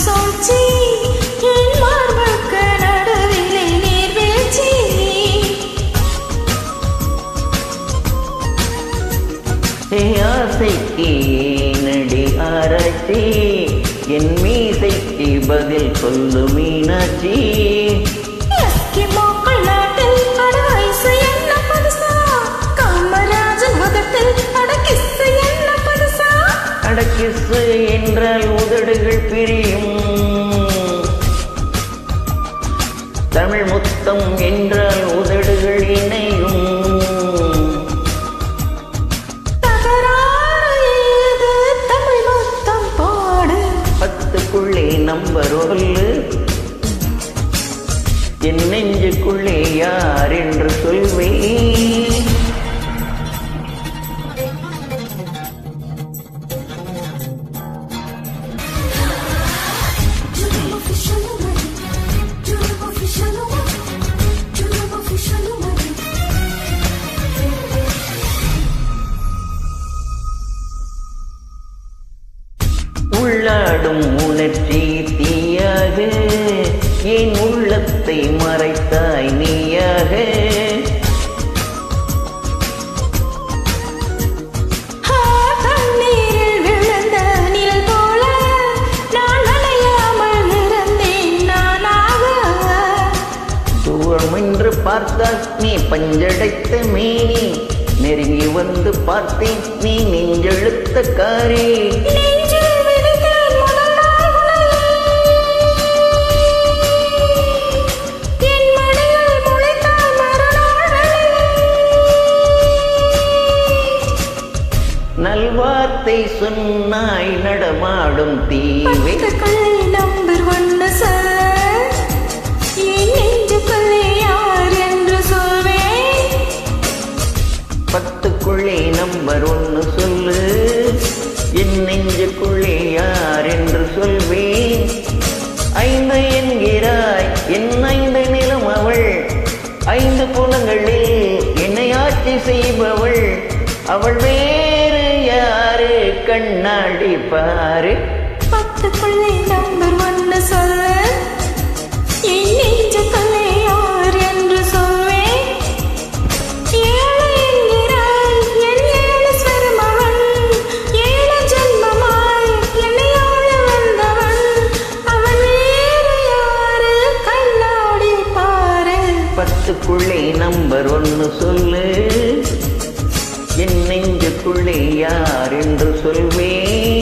சூழ்ச்சி என் மார்புக்கு நடுவிலே நீர்வீழ்ச்சி ஆசைக்கு நடி ஆராய்ச்சி என் மீசைக்கு பதில் சொல்லு மீனாட்சி அடக்கிசு என்றால் உதடுகள் பிரியும் தமிழ் முத்தம் என்றால் உதடுகள் இணையும் தமிழ் முத்தம் பாடு 10க்குள்ளே நம்பர் சொல்லு என் நெஞ்சுக்குள்ளே யார் என்று சொல்வேன் உள்ளாடும் உணர்ச்சி தீயாக என் உள்ளத்தை மறைத்தாய் நீயாக தண்ணீரில் விழுந்த நிழல் போல நான் அணையாமல் இருந்தேன் நானாக தூரம் என்று பார்த்தால் நீ பஞ்சடைத்த மேனி நெருங்கி வந்து பார்த்தேன் நீ நெஞ்செழுத்த காரி நல்வார்த்தை சொன்னாய் நடமாடும் தீவே நம்பர் 1 சார் என் நெஞ்சுக்குள்ளே யார் என்று சொல்வேன் 10க்குள்ளே நம்பர் 1 சொல்லு என் நெஞ்சுக்குள்ளே யார் என்று சொல்வேன் 5 என்கிறாய் என் 5 நிலம் அவள் 5 புலங்களில் என்னை ஆட்சி செய்பவள் அவள் வேறு யாரு கண்ணாடி பாரு 10க்குள்ளே நம்பர் 1 சொல்ல என் நெஞ்சுக்குள்ளே யார் என்று சொல்வேன் 7 என்கிறாய் என் 7 ஸ்வரம் அவள் 7 ஜென்மமாய் என்னை ஆள வந்தவள் அவள் வேறு யாரு கண்ணாடி பாரு 10க்குள்ளே நம்பர் 1 சொல்லு என் நெஞ்சுக்குள்ளே யார் என்று சொல்வேன்